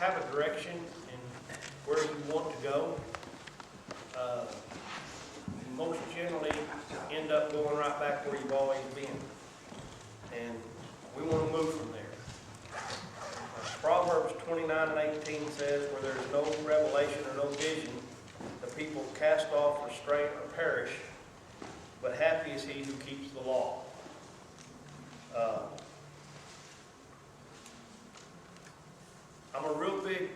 have a direction in where you want to go. You most generally end up going right back where you've always been. And we want to move from there. Proverbs 29:18 says, where there is no revelation or no vision, the people cast off restraint or perish, but happy is he who keeps the law. I'm a real big,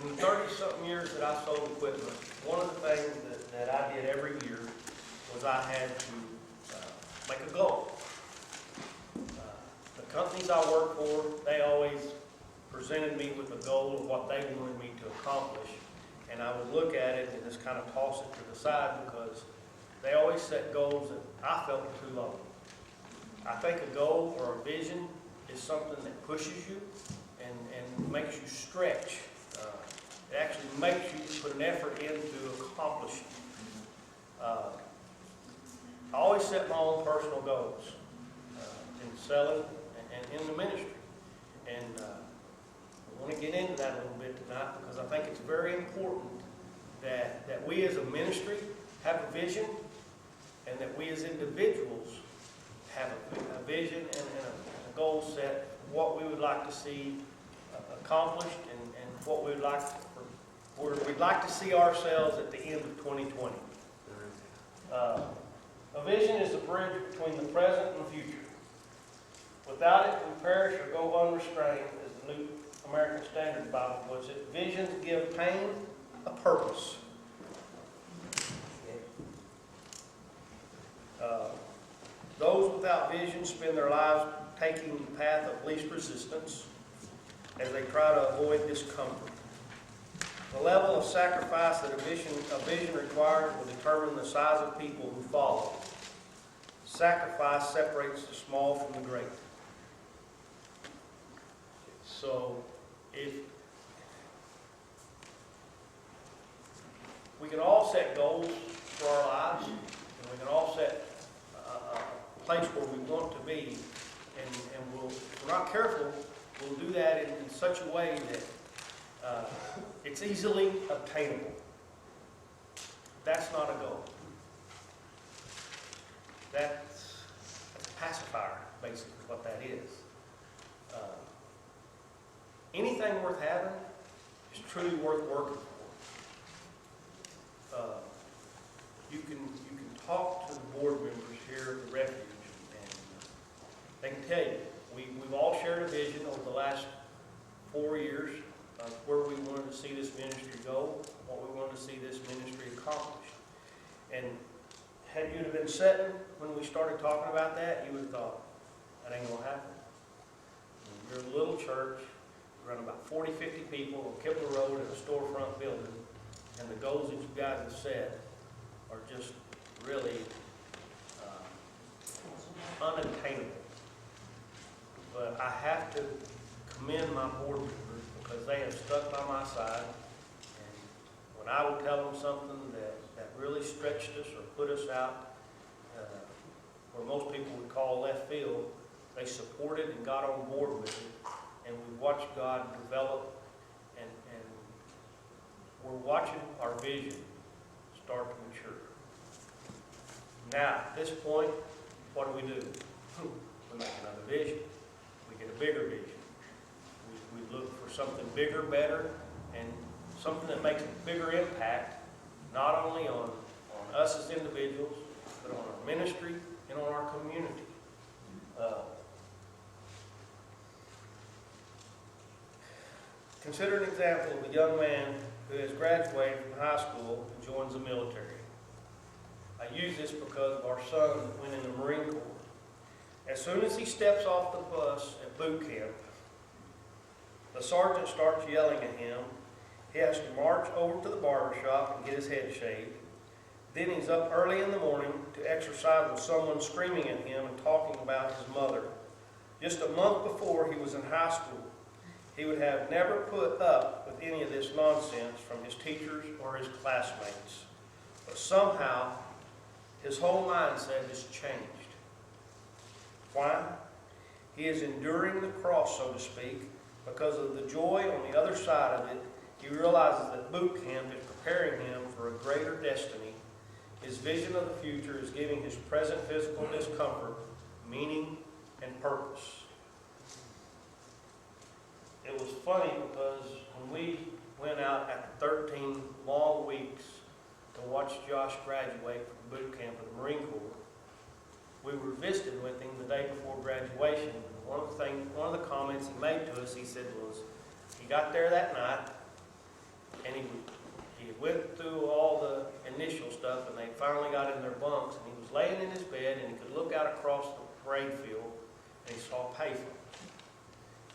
in the 30-something years that I sold equipment, one of the things that I did every year was I had to make a goal. The companies I worked for, they always presented me with a goal of what they wanted me to accomplish. And I would look at it and just kind of toss it to the side because they always set goals that I felt were too low. I think a goal or a vision is something that pushes you and makes you stretch. It actually makes you put an effort in to accomplish it. I always set my own personal goals in selling and in the ministry. And I want to get into that a little bit tonight because I think it's very important that we as a ministry have a vision and that we as individuals have a vision and a goal set, what we would like to see accomplished and what we would like where we'd like to see ourselves at the end of 2020. A vision is the bridge between the present and the future. Without it, we perish or go unrestrained, as the New American Standard Bible puts it. Visions give pain a purpose. Those without vision spend their lives taking the path of least resistance as they try to avoid discomfort. The level of sacrifice that a vision requires will determine the size of people who follow. Sacrifice separates the small from the great. So, if we can all set goals for our lives, and we can all set a place where we want to be, and if we're not careful, we'll do that in such a way that it's easily obtainable. That's not a goal. That's a pacifier, basically, what that is. Anything worth having is truly worth working for. You can talk to the board members here at the Refuge, and they can tell you, we've all shared a vision over the last 4 years of where we wanted to see this ministry go, what we wanted to see this ministry accomplish. And had you have been sitting when we started talking about that, you would have thought, that ain't going to happen. You're a little church, around about 40, 50 people on Kipler Road in a storefront building, and the goals that you guys have set are just really unattainable. But I have to commend my board members because they have stuck by my side. And when I would tell them something that really stretched us or put us out where most people would call left field, they supported and got on board with it. And we watched God develop, and we're watching our vision start to mature. Now, at this point, what do? We make another vision. We get a bigger vision. We look for something bigger, better, and something that makes a bigger impact, not only on us as individuals, but on our ministry and on our community. Consider an example of a young man who has graduated from high school and joins the military. I use this because of our son that went in the Marine Corps. As soon as he steps off the bus at boot camp, the sergeant starts yelling at him. He has to march over to the barber shop and get his head shaved. Then he's up early in the morning to exercise with someone screaming at him and talking about his mother. Just a month before he was in high school, he would have never put up with any of this nonsense from his teachers or his classmates. But somehow, his whole mindset has changed. Why? He is enduring the cross, so to speak, Because of the joy on the other side of it, he realizes that boot camp is preparing him for a greater destiny. His vision of the future is giving his present physical discomfort meaning and purpose. It was funny because when we went out after 13 long weeks to watch Josh graduate from boot camp of the Marine Corps, we were visiting with him the day before graduation. One of the comments he made to us, he said was, he got there that night, and he went through all the initial stuff, and they finally got in their bunks, and he was laying in his bed, and he could look out across the parade field, and he saw a payphone.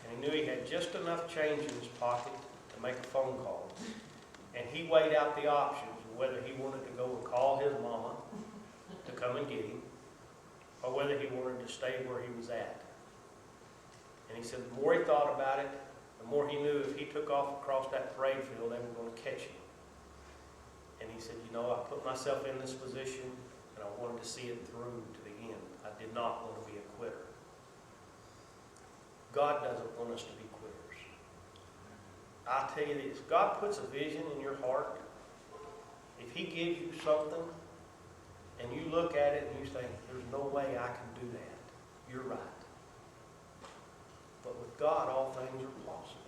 And he knew he had just enough change in his pocket to make a phone call. And he weighed out the options of whether he wanted to go and call his mama to come and get him, or whether he wanted to stay where he was at. And he said the more he thought about it, the more he knew if he took off across that parade field, they were going to catch him. And he said, you know, I put myself in this position, and I wanted to see it through to the end. I did not want to be a quitter. God doesn't want us to be quitters. I'll tell you this, God puts a vision in your heart. If he gives you something, and you look at it and you think, there's no way I can do that, you're right. But with God, all things are possible.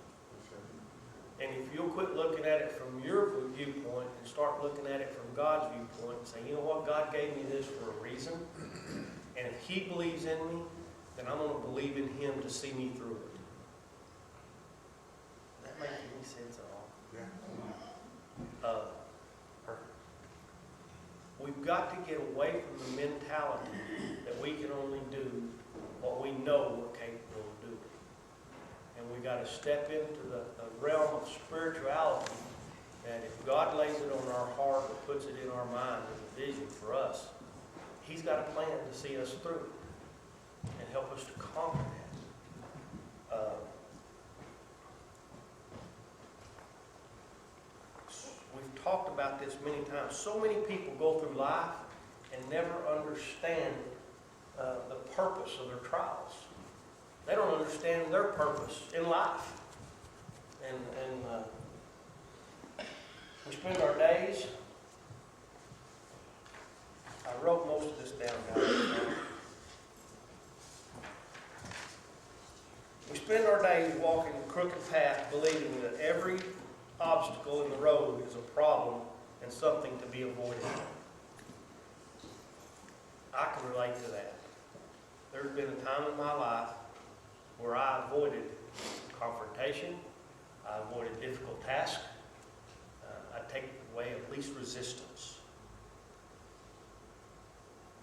And if you'll quit looking at it from your viewpoint and start looking at it from God's viewpoint and say, you know what, God gave me this for a reason. And if he believes in me, then I'm going to believe in him to see me through it. Does that make any sense at all? Yeah. We've got to get away from the mentality that we can only do what we know we're capable of doing. And we've got to step into the realm of spirituality that if God lays it on our heart or puts it in our mind as a vision for us, he's got a plan to see us through it and help us to conquer that. We've talked about this many times. So many people go through life and never understand the purpose of their trials. They don't understand their purpose in life. And we spend our days, I wrote most of this down, guys. We spend our days walking the crooked path, believing that every obstacle in the road is a problem and something to be avoided. I can relate to that. There's been a time in my life where I avoided confrontation, I avoided difficult tasks, I take the way of least resistance.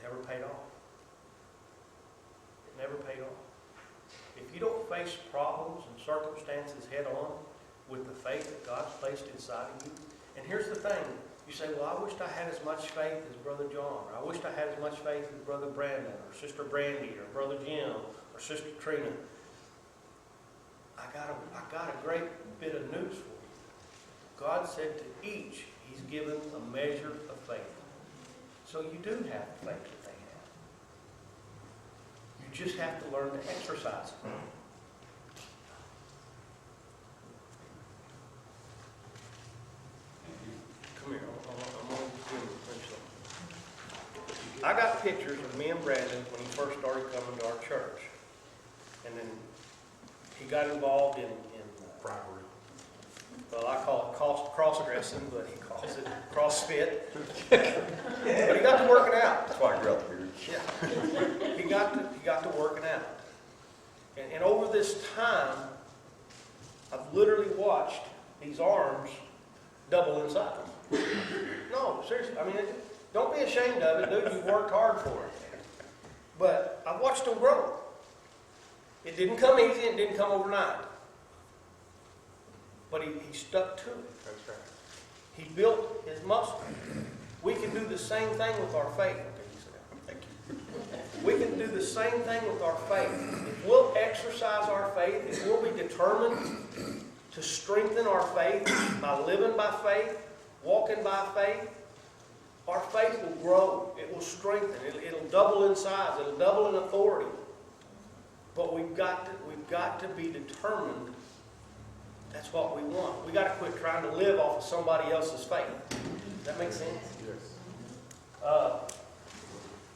Never paid off. It never paid off. If you don't face problems and circumstances head on with the faith that God's placed inside of you, and here's the thing, you say, well, I wished I had as much faith as Brother John, or I wished I had as much faith as Brother Brandon, or Sister Brandy, or Brother Jim, or Sister Trina. I got a great bit of news for you. God said to each, he's given a measure of faith. So you do have the faith that they have. You just have to learn to exercise it. Come here, I'm going to finish something. I got pictures of me and Brandon when he first started coming to our church. And then he got involved in bribery. Well, I call it cross-dressing, but he calls it CrossFit. But he got to working out. That's why I grew up here. Yeah. He got to working out. And over this time, I've literally watched these arms double in size. No, seriously. I mean, don't be ashamed of it, dude. You've worked hard for it. But I've watched them grow. It didn't come easy. It didn't come overnight. But he stuck to it. That's right. He built his muscle. We can do the same thing with our faith. Thank you. We can do the same thing with our faith. If we'll exercise our faith, if we'll be determined to strengthen our faith by living by faith, walking by faith, our faith will grow. It will strengthen. It'll double in size. It'll double in authority. But we've got to be determined That's what we want. We got to quit trying to live off of somebody else's faith. Does that make sense? Yes.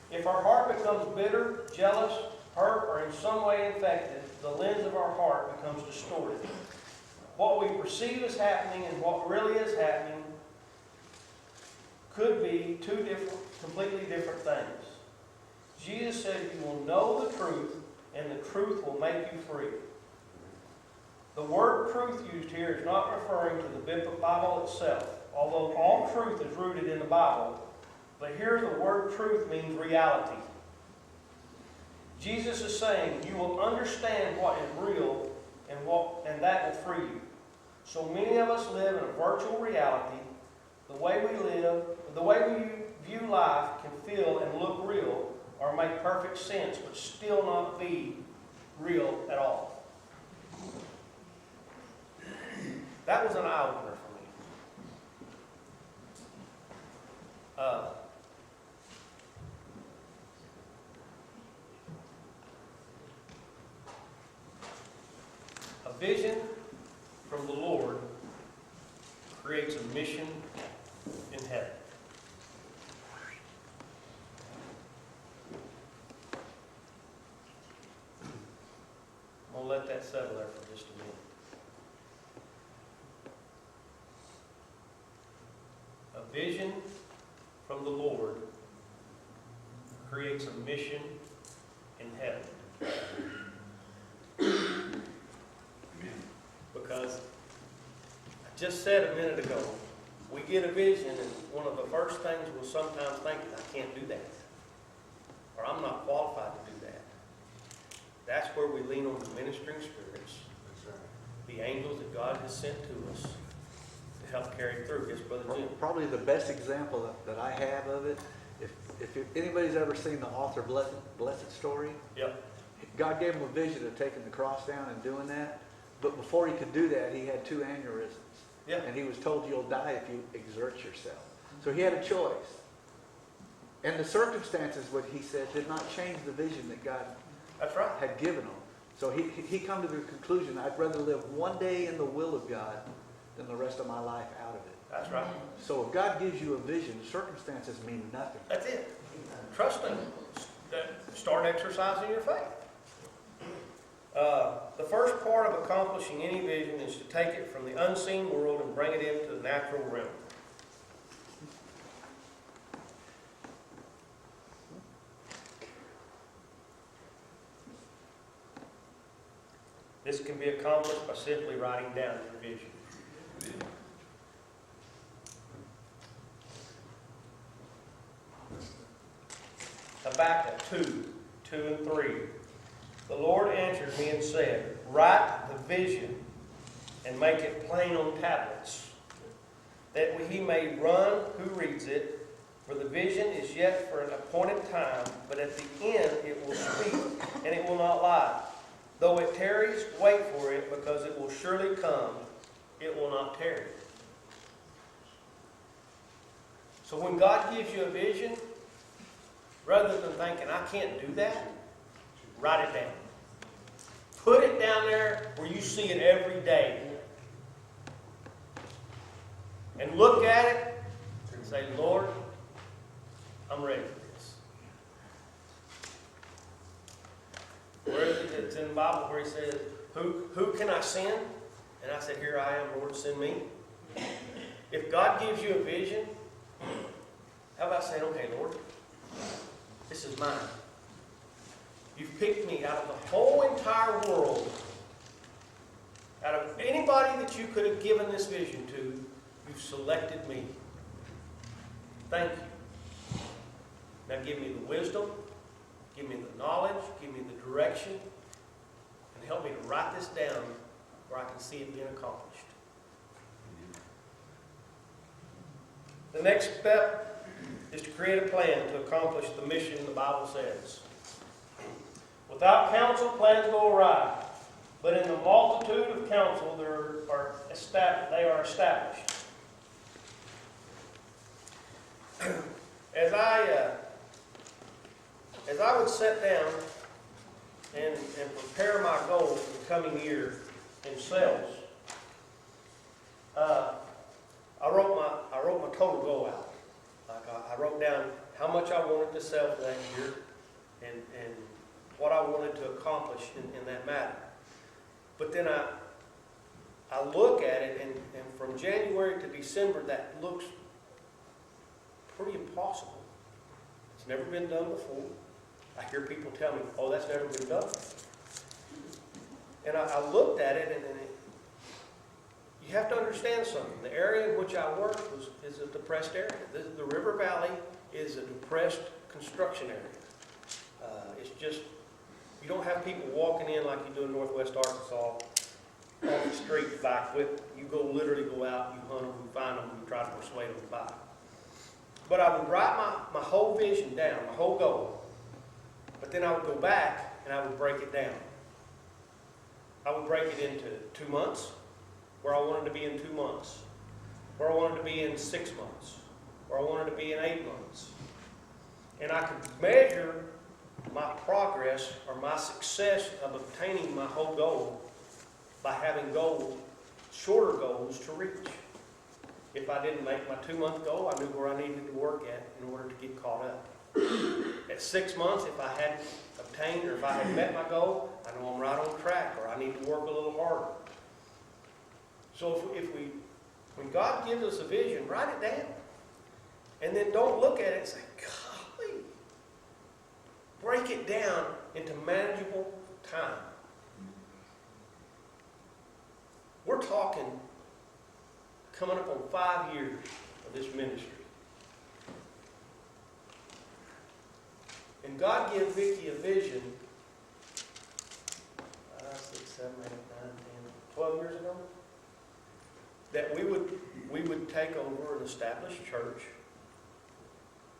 If our heart becomes bitter, jealous, hurt, or in some way infected, the lens of our heart becomes distorted. What we perceive as happening and what really is happening could be two completely different things. Jesus said, "You will know the truth, and the truth will make you free." The word truth used here is not referring to the Bible itself, although all truth is rooted in the Bible. But here the word truth means reality. Jesus is saying, you will understand what is real and that will free you. So many of us live in a virtual reality. The way we live, the way we view life can feel and look real or make perfect sense, but still not be real at all. That was an eye-opener for me. A vision from the Lord creates a mission in heaven. I'm going to let that settle there for just a minute. A vision from the Lord creates a mission in heaven. Because I just said a minute ago, we get a vision and one of the first things we'll sometimes think is, I can't do that. Or I'm not qualified to do that. That's where we lean on the ministering spirits, the angels that God has sent to us to help carry through. Yes, Brother Jim. Probably the best example that I have of it, if anybody's ever seen the author Blessed Story, Yep. God gave him a vision of taking the cross down and doing that. But before he could do that, he had 2 aneurysms. Yeah. And he was told, you'll die if you exert yourself. So he had a choice. And the circumstances, what he said, did not change the vision that God That's right. had given him. So he come to the conclusion, I'd rather live one day in the will of God than the rest of my life out of it. That's right. So if God gives you a vision, circumstances mean nothing. That's it. Trust Him. Start exercising your faith. The first part of accomplishing any vision is to take it from the unseen world and bring it into the natural realm. This can be accomplished by simply writing down your vision. Habakkuk 2 and 3. The Lord answered me and said, write the vision and make it plain on tablets, that he may run who reads it. For the vision is yet for an appointed time, but at the end it will speak, and it will not lie. Though it tarries, wait for it, because it will surely come. It will not tarry. So when God gives you a vision, rather than thinking, I can't do that, write it down. Put it down there where you see it every day. And look at it and say, Lord, I'm ready for this. Where is it? It's in the Bible where he says, who can I send? And I said, here I am, Lord, send me. If God gives you a vision, how about saying, okay, Lord, this is mine. You've picked me out of the whole entire world. Out of anybody that you could have given this vision to, you've selected me. Thank you. Now give me the wisdom, give me the knowledge, give me the direction, and help me to write this down where I can see it being accomplished. The next step is to create a plan to accomplish the mission the Bible says. Without counsel, plans go awry, but in the multitude of counsel they are established. As I would sit down and prepare my goals for the coming year in sales, how much I wanted to sell for that year and what I wanted to accomplish in that matter. But then I look at it, and from January to December, that looks pretty impossible. It's never been done before. I hear people tell me, oh, that's never been done. And I looked at it, and you have to understand something. The area in which I work is a depressed area. The River Valley is a depressed construction area. It's just, you don't have people walking in like you do in Northwest Arkansas off the street to buy equipment. You literally go out, you hunt them, you find them, you try to persuade them to buy. But I would write my whole vision down, my whole goal. But then I would go back and I would break it down. I would break it into 2 months, where I wanted to be in 2 months, where I wanted to be in 6 months, where I wanted to be in 8 months. And I could measure my progress or my success of obtaining my whole goal by having goals, shorter goals to reach. If I didn't make my 2-month goal, I knew where I needed to work at in order to get caught up. At 6 months, if I hadn't obtained or if I had met my goal, I know I'm right on track, or I need to work a little harder. So when God gives us a vision, write it down. And then don't look at it and say, golly. Break it down into manageable time. We're talking coming up on 5 years of this ministry. And God gave Vicki a vision 5, 6, 7, 8, 9, 10, 12 years ago, that we would take over an established church,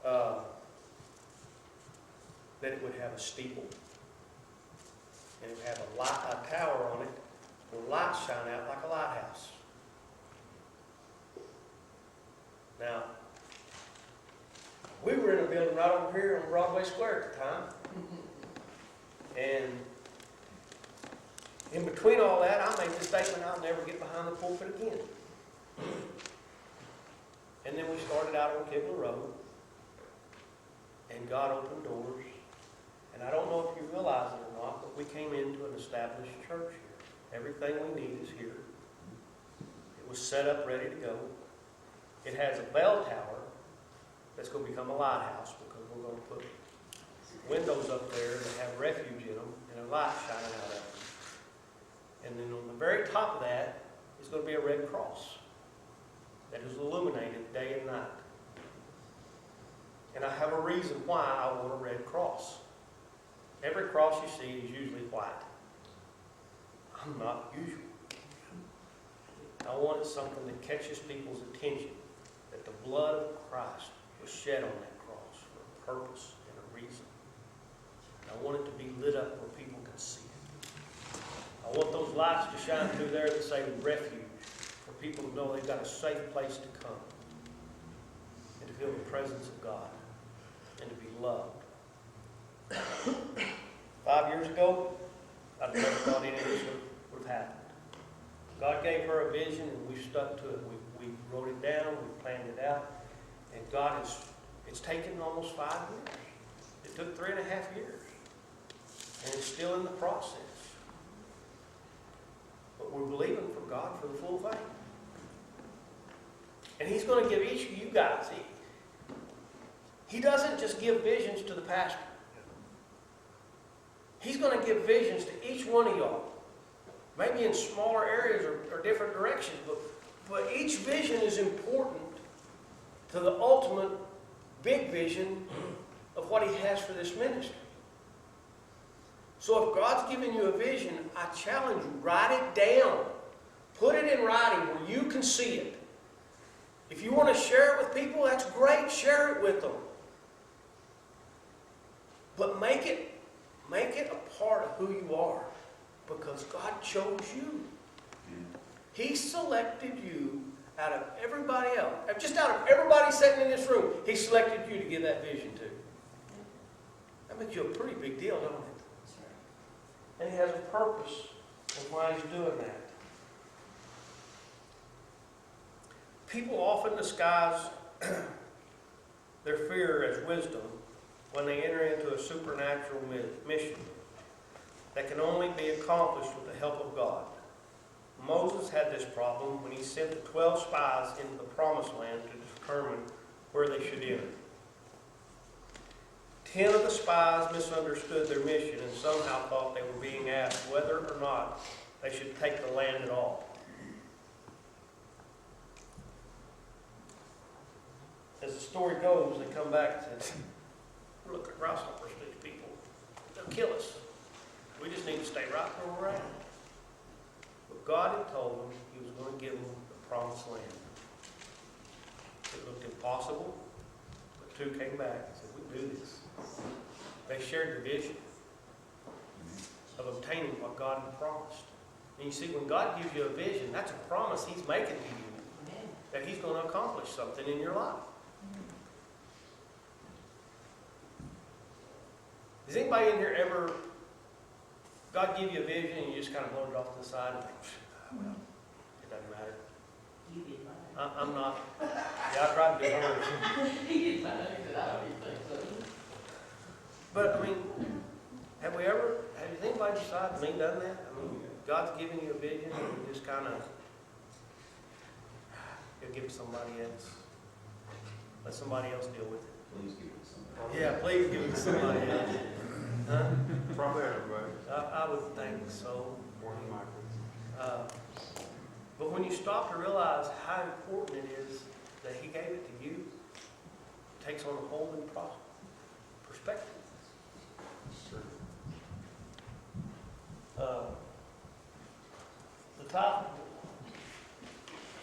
that it would have a steeple, and it would have a tower on it where lights shine out like a lighthouse. Now, we were in a building right over here on Broadway Square at the time. And in between all that, I made the statement, I'll never get behind the pulpit again. And then we started out on Kibler Road. And God opened doors. And I don't know if you realize it or not, but we came into an established church here. Everything we need is here. It was set up, ready to go. It has a bell tower that's going to become a lighthouse, because we're going to put windows up there that have refuge in them and a light shining out of them. And then on the very top of that is going to be a red cross that is illuminated day and night. And I have a reason why I want a red cross. Every cross you see is usually white. I'm not usual. I wanted something that catches people's attention, that the blood of Christ was shed on that cross for a purpose and a reason. And I want it to be lit up where people can see it. I want those lights to shine through there that say refuge, for people to know they've got a safe place to come and to feel the presence of God and to be loved. 5 years ago, I never thought any of this would have happened. God gave her a vision, and we stuck to it. We wrote it down, we planned it out, and God it's taken almost 5 years. It took 3.5 years, and it's still in the process. But we're believing for God for the full thing. And He's going to give each of you guys, He doesn't just give visions to the pastor. He's going to give visions to each one of y'all. Maybe in smaller areas or different directions, but each vision is important to the ultimate big vision of what He has for this ministry. So if God's given you a vision, I challenge you, write it down. Put it in writing where you can see it. If you want to share it with people, that's great. Share it with them. But make it a part of who you are, because God chose you. He selected you out of everybody else. Just out of everybody sitting in this room, He selected you to give that vision to. That makes you a pretty big deal, don't it? And He has a purpose of why He's doing that. People often disguise their fear as wisdom when they enter into a supernatural mission that can only be accomplished with the help of God. Moses had this problem when he sent the 12 spies into the promised land to determine where they should enter. 10 of the spies misunderstood their mission and somehow thought they were being asked whether or not they should take the land at all. As the story goes, they come back and say, "We're looking at grasshoppers, these people. They'll kill us. We just need to stay right where we're at." But God had told them He was going to give them the promised land. It looked impossible, but 2 came back and said, "We can do this." They shared the vision of obtaining what God had promised. And you see, when God gives you a vision, that's a promise He's making to you, that He's going to accomplish something in your life. Has anybody in here ever, God give you a vision and you just kind of blow it off to the side and think, well, it doesn't matter. You did mine. I'm not. Yeah, I tried to do hers. He did mine. He said, "I don't even think so." But, I mean, has anybody besides me done that? I mean, God's giving you a vision and you just kind of, He'll give it to somebody else. Let somebody else deal with it. Please give it somebody. Yeah, please give it to somebody else. Huh? Probably everybody. I would think so. One of my But when you stop to realize how important it is that He gave it to you, it takes on a whole new perspective. The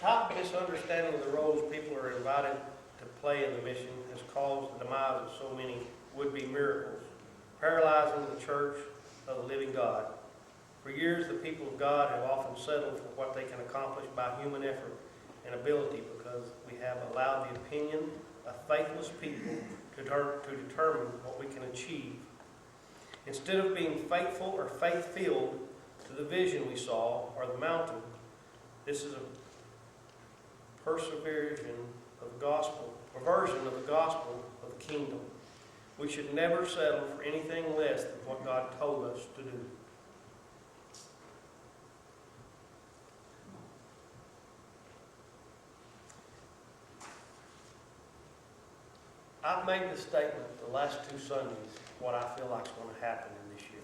top misunderstanding of the roles people are invited to play in the mission has caused the demise of so many would-be miracles, paralyzing the church of the living God. For years, the people of God have often settled for what they can accomplish by human effort and ability because we have allowed the opinion of faithless people to determine what we can achieve. Instead of being faithful or faith-filled to the vision we saw or the mountain, this is a perversion of the gospel of the kingdom. We should never settle for anything less than what God told us to do. I've made the statement the last 2 Sundays what I feel like is going to happen in this year.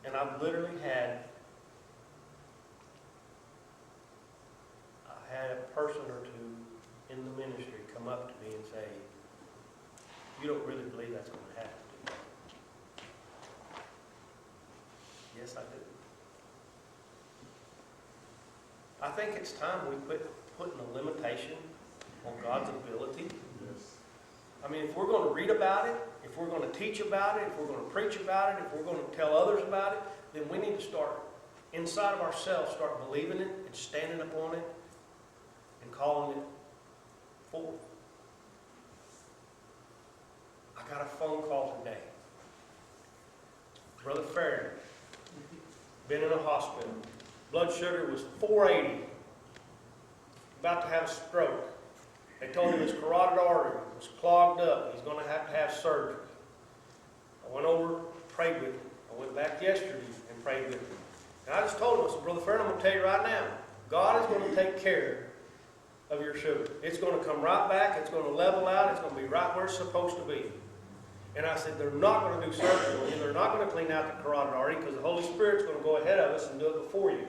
And I've literally had a person or 2 in the ministry come up to me and say, "You don't really believe that's going to happen, do you?" Yes, I do. I think it's time we quit putting a limitation on God's ability. Yes. I mean, if we're going to read about it, if we're going to teach about it, if we're going to preach about it, if we're going to tell others about it, then we need to start inside of ourselves, start believing it and standing up on it and calling it forth. I got a phone call today. Brother Farron, been in a hospital. Blood sugar was 480. About to have a stroke. They told him his carotid artery was clogged up. He's going to have surgery. I went over, prayed with him. I went back yesterday and prayed with him. And I just told him, I said, "Brother Farron, I'm going to tell you right now, God is going to take care of your sugar. It's going to come right back. It's going to level out. It's going to be right where it's supposed to be." And I said, "They're not going to do surgery on you. They're not going to clean out the carotid artery because the Holy Spirit's going to go ahead of us and do it before you."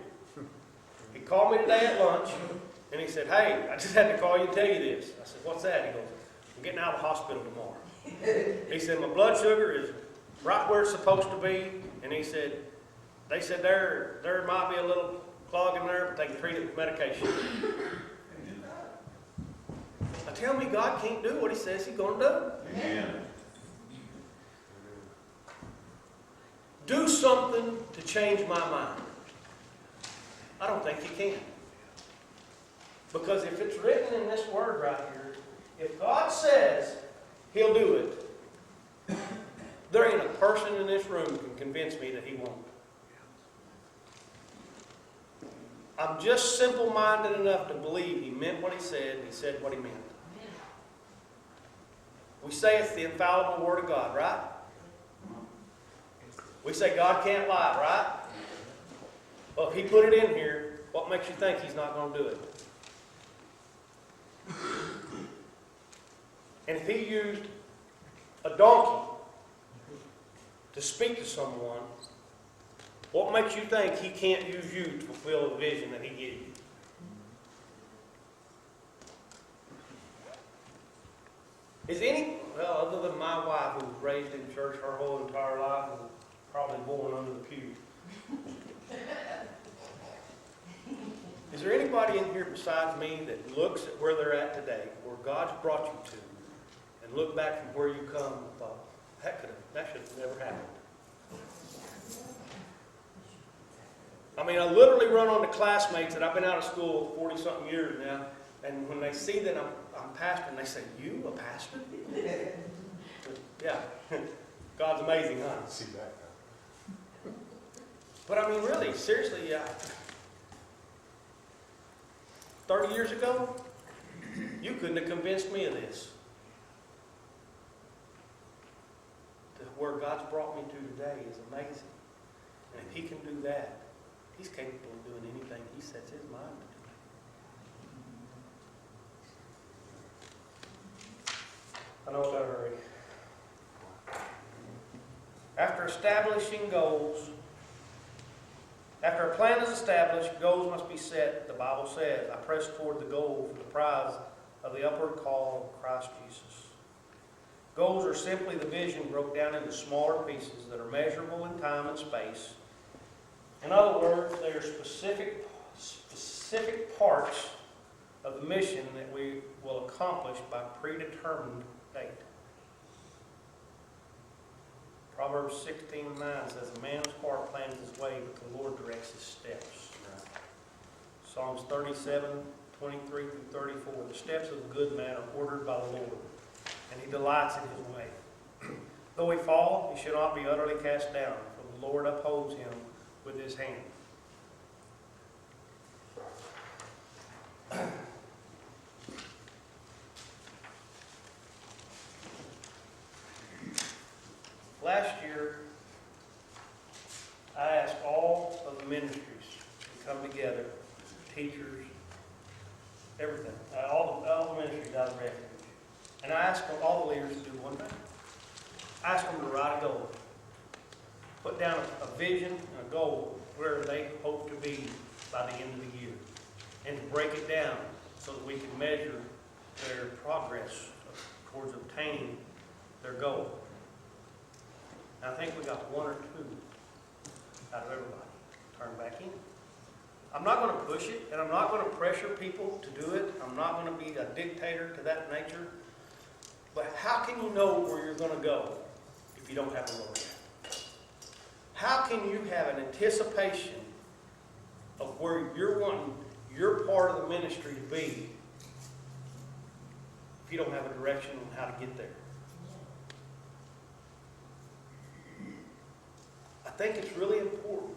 He called me today at lunch and he said, "Hey, I just had to call you and tell you this." I said, "What's that?" He goes, "I'm getting out of the hospital tomorrow." He said, "My blood sugar is right where it's supposed to be." And he said, "They said there might be a little clog in there, but they can treat it with medication." Now tell me God can't do what He says He's going to do. Amen. Do something to change my mind. I don't think you can. Because if it's written in this word right here, if God says He'll do it, there ain't a person in this room who can convince me that He won't. I'm just simple-minded enough to believe he meant what he said, and he said what he meant. We say it's the infallible Word of God, right? We say God can't lie, right? Well, if he put it in here, what makes you think he's not going to do it? And if he used a donkey to speak to someone, what makes you think he can't use you to fulfill the vision that he gave you? Is any, well, other than my wife who was raised in church her whole entire life and probably born under the pew. Is there anybody in here besides me that looks at where they're at today, where God's brought you to, and look back from where you come and thought, that should have never happened? I mean, I literally run onto classmates that I've been out of school 40-something years now, and when they see that I'm pastoring, they say, "You a pastor?" Yeah. God's amazing, huh? See that. But I mean, really, seriously, 30 years ago, you couldn't have convinced me of this. To where God's brought me to today is amazing. And if he can do that, he's capable of doing anything he sets his mind to do. I know it's a hurry. After establishing goals, after a plan is established, goals must be set. The Bible says, "I press toward the goal for the prize of the upward call of Christ Jesus." Goals are simply the vision broke down into smaller pieces that are measurable in time and space. In other words, they are specific parts of the mission that we will accomplish by predetermined date. Proverbs 16:9 says, "A man's heart plans his way, but the Lord directs his steps." Psalms 37:23-34, "The steps of a good man are ordered by the Lord, and he delights in his way. Though he fall, he shall not be utterly cast down, for the Lord upholds him with his hand." Last year, I asked all of the ministries to come together, teachers, everything, all the ministries out of Refuge. And I asked all the leaders to do one thing. I asked them to write a goal. Put down a vision and a goal where they hope to be by the end of the year. And to break it down so that we can measure their progress towards obtaining their goal. And I think we got one or two out of everybody turned back in. I'm not going to push it, and I'm not going to pressure people to do it. I'm not going to be a dictator to that nature. But how can you know where you're going to go if you don't have a roadmap? How can you have an anticipation of where you're wanting your part of the ministry to be if you don't have a direction on how to get there? I think it's really important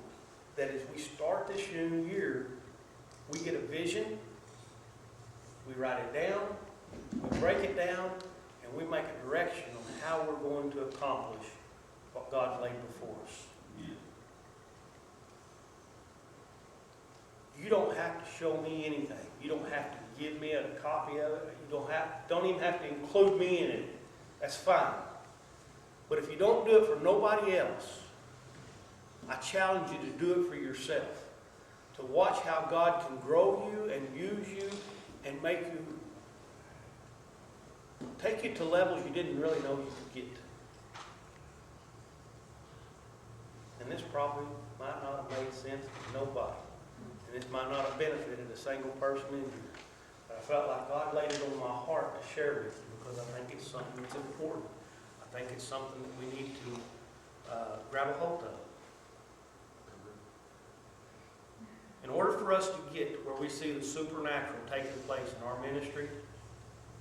that as we start this new year, we get a vision, we write it down, we break it down, and we make a direction on how we're going to accomplish what God's laid before us. You don't have to show me anything. You don't have to give me a copy of it. You don't even have to include me in it. That's fine. But if you don't do it for nobody else, I challenge you to do it for yourself. To watch how God can grow you and use you and make you, take you to levels you didn't really know you could get to. And this probably might not have made sense to nobody. And this might not have benefited a single person in here. But I felt like God laid it on my heart to share with you because I think it's something that's important. I think it's something that we need to grab a hold of. In order for us to get to where we see the supernatural taking place in our ministry,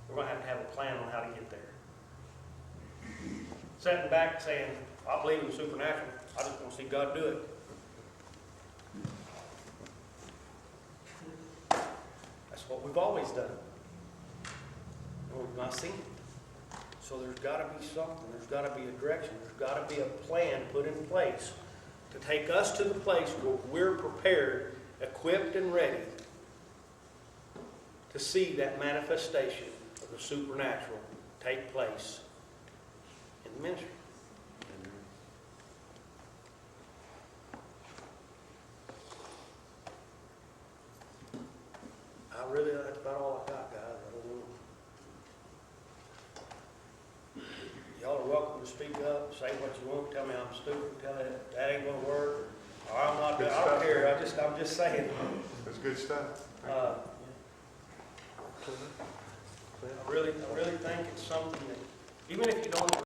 we're going to have a plan on how to get there. Sitting back saying, "I believe in the supernatural, I just want to see God do it." what we've always done. And we've not seen it. So there's gotta be something, there's gotta be a direction, there's gotta be a plan put in place to take us to the place where we're prepared, equipped and ready to see that manifestation of the supernatural take place in the ministry. That's about all I got, guys. I don't know. Y'all are welcome to speak up, say what you want, tell me I'm stupid, tell me that ain't gonna work. Or I'm not, I don't care, I'm just saying. That's good stuff. I really think it's something that, even if you don't